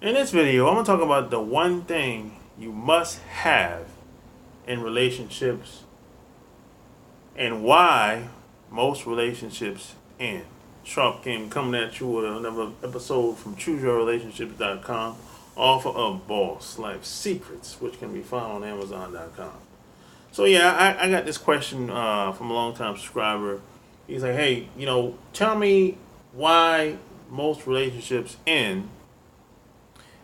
In this video, I'm going to talk about the one thing you must have in relationships and why most relationships end. Sharp King coming at you with another episode from ChooseYourRelationships.com, author of Boss Life Secrets, which can be found on Amazon.com. So yeah, I got this question from a long-time subscriber. He's like, hey, tell me why most relationships end,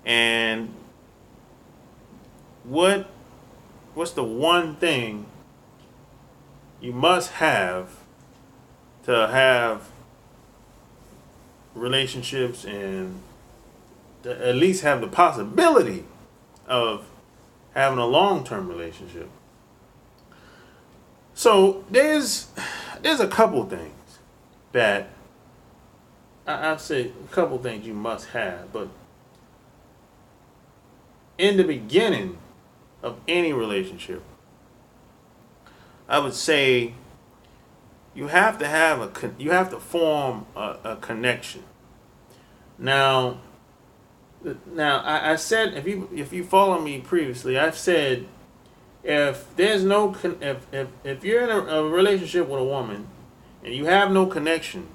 and what's the one thing you must have to have relationships and to at least have the possibility of having a long-term relationship. So there's a couple things that I'd say a couple things you must have, but in the beginning of any relationship, I would say you have to form a connection. Now, I said if you follow me previously, I've said if there's no if you're in a relationship with a woman and you have no connection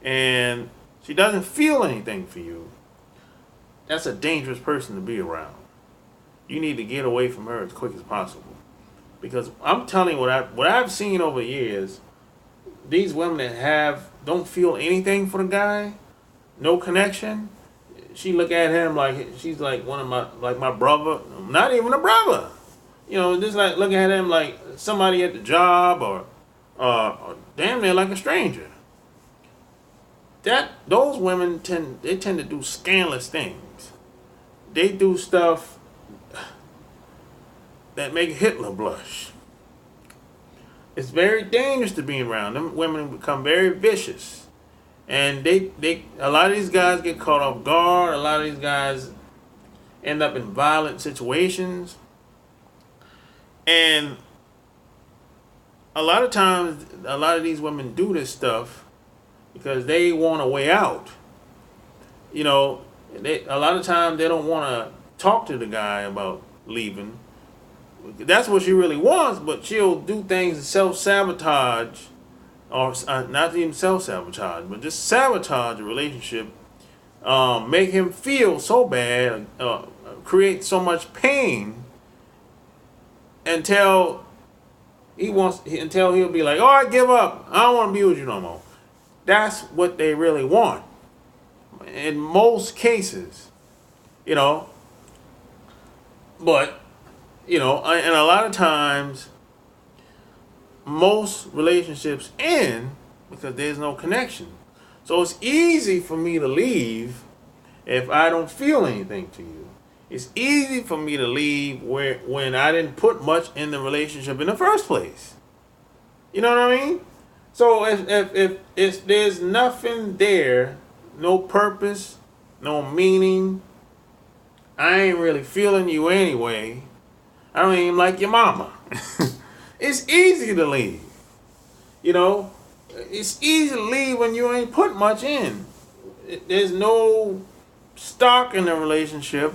and she doesn't feel anything for you, that's a dangerous person to be around. You need to get away from her as quick as possible. Because I'm telling you what I've seen over the years, these women that don't feel anything for the guy, no connection, she look at him like she's like my brother, not even a brother. Just like looking at him like somebody at the job or damn near like a stranger. Those women tend to do scandalous things. They do stuff that make Hitler blush. It's very dangerous to be around them. Women become very vicious, and a lot of these guys get caught off guard. A lot of these guys end up in violent situations, and a lot of times, a lot of these women do this stuff because they want a way out. A lot of times they don't want to talk to the guy about leaving. That's what she really wants, but she'll do things to self-sabotage, or not even self-sabotage, but just sabotage the relationship, make him feel so bad, create so much pain until he'll be like, oh, I give up. I don't want to be with you no more. That's what they really want. In most cases, but and a lot of times, most relationships end because there's no connection. So it's easy for me to leave if I don't feel anything to you. It's easy for me to leave when I didn't put much in the relationship in the first place. You know what I mean? So if there's nothing there, no purpose, no meaning, I ain't really feeling you anyway. I don't even like your mama. It's easy to leave. It's easy to leave when you ain't put much in. There's no stock in the relationship.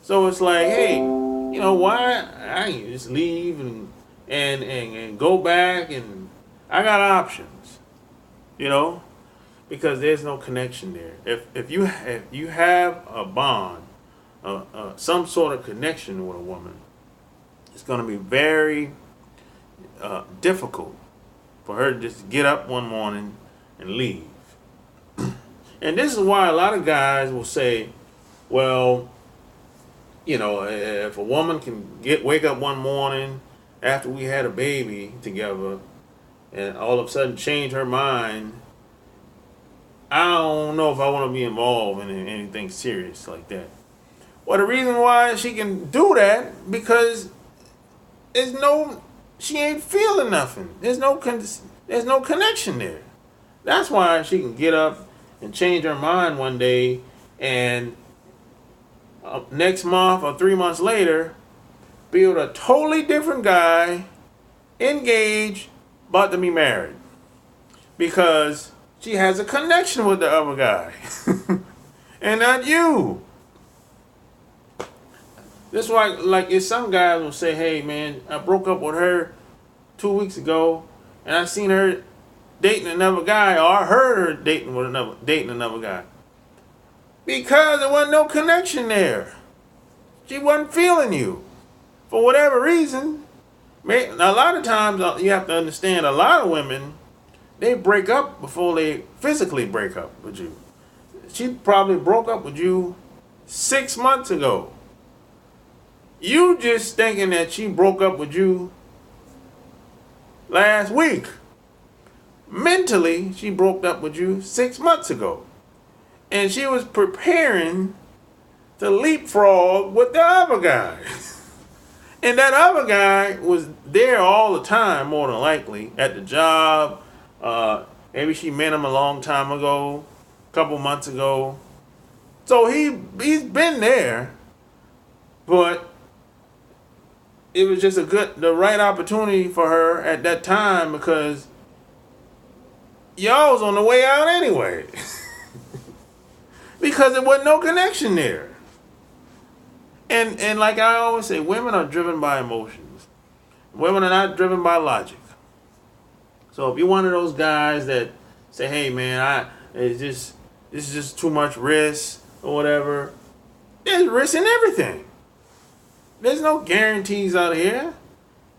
So it's like, hey, why? I can just leave and go back, and I got options. Because there's no connection there. If you have a bond, some sort of connection with a woman, it's going to be very difficult for her to just get up one morning and leave. And this is why a lot of guys will say, well, if a woman can wake up one morning after we had a baby together and all of a sudden change her mind, I don't know if I want to be involved in anything serious like that. Well, the reason why she can do that, because she ain't feeling nothing. There's no connection there. That's why she can get up and change her mind one day, and next month or 3 months later, be with a totally different guy, engaged, about to be married, because she has a connection with the other guy, and not you. That's why, like, if some guys will say, "Hey, man, I broke up with her 2 weeks ago, and I seen her dating another guy, or I heard her dating another guy," because there wasn't no connection there. She wasn't feeling you for whatever reason. A lot of times, you have to understand. A lot of women, they break up before they physically break up with you. She probably broke up with you 6 months ago. You just thinking that she broke up with you last week. Mentally, she broke up with you 6 months ago. And she was preparing to leapfrog with the other guy. And that other guy was there all the time, more than likely, at the job. Maybe she met him a long time ago, a couple months ago. So he's been there, but it was just the right opportunity for her at that time, because y'all was on the way out anyway. Because there wasn't no connection there. And like I always say, women are driven by emotions. Women are not driven by logic. So if you're one of those guys that say, "Hey, man, it's just too much risk," or whatever, there's risk in everything. There's no guarantees out here.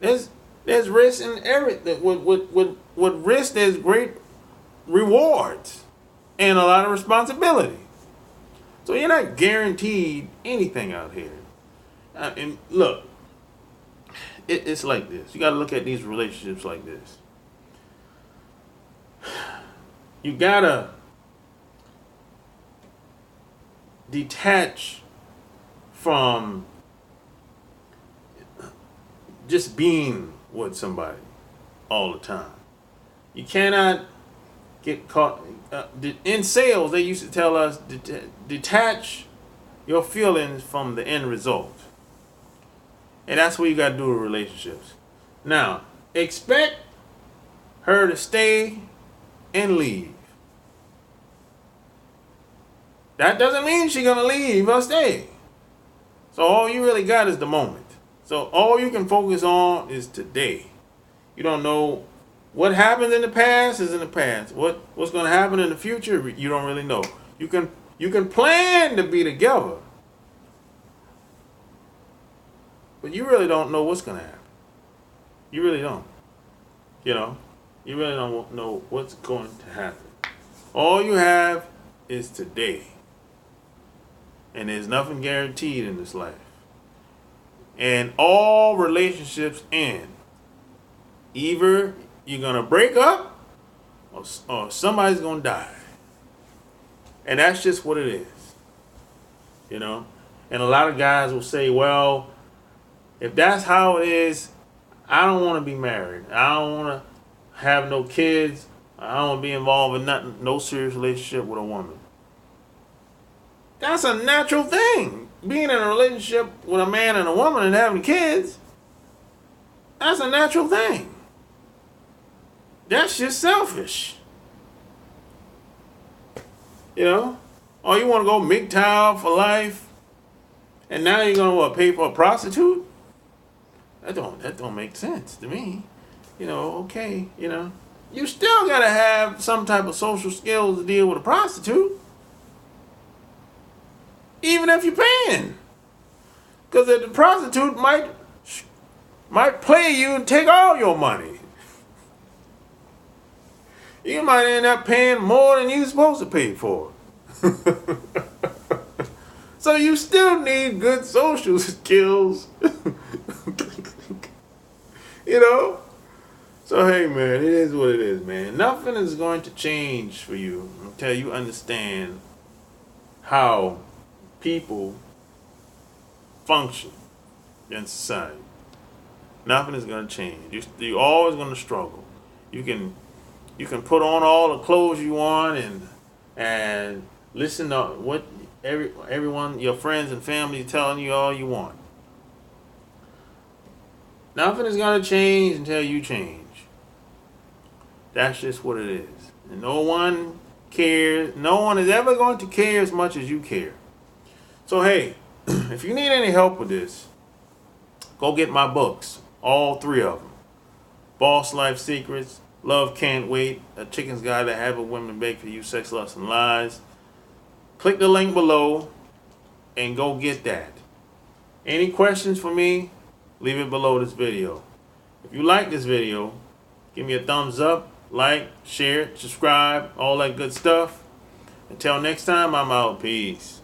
There's risk in everything. With risk, there's great rewards and a lot of responsibility. So you're not guaranteed anything out here. And look, it's like this. You got to look at these relationships like this. You got to detach from just being with somebody all the time. You cannot get caught. In sales, they used to tell us, detach your feelings from the end result. And that's what you got to do with relationships. Now, expect her to stay and leave. That doesn't mean she's going to leave or stay. So all you really got is the moment. So all you can focus on is today. You don't know what happened in the past is in the past. What's going to happen in the future, you don't really know. You can plan to be together, but you really don't know what's going to happen. You really don't. You really don't know what's going to happen. All you have is today. And there's nothing guaranteed in this life. And all relationships end. Either you're going to break up or somebody's going to die. And that's just what it is. And a lot of guys will say, "Well, if that's how it is, I don't want to be married. I don't want to have no kids. I don't want to be involved in nothing, no serious relationship with a woman." That's a natural thing. Being in a relationship with a man and a woman and having kids, that's a natural thing. That's just selfish. Or you want to go MGTOW for life, and now you're going to pay for a prostitute? That don't make sense to me. Okay, you still got to have some type of social skills to deal with a prostitute. Even if you're paying. Because the prostitute might play you and take all your money. You might end up paying more than you're supposed to pay for. So you still need good social skills. So hey, man, it is what it is, man. Nothing is going to change for you until you understand how people function in society. Nothing is going to change. You're always going to struggle. You can put on all the clothes you want and listen to what everyone, your friends and family, telling you all you want. Nothing is going to change until you change. That's just what it is. And no one cares. No one is ever going to care as much as you care. So hey, If you need any help with this, go get my books, all 3 of them. Boss Life Secrets, Love Can't Wait, A Chicken's Guide to Having Women Beg for You, Sex, Lust, and Lies. Click the link below and go get that. Any questions for me, leave it below this video. If you like this video, give me a thumbs up, like, share, subscribe, all that good stuff. Until next time, I'm out. Peace.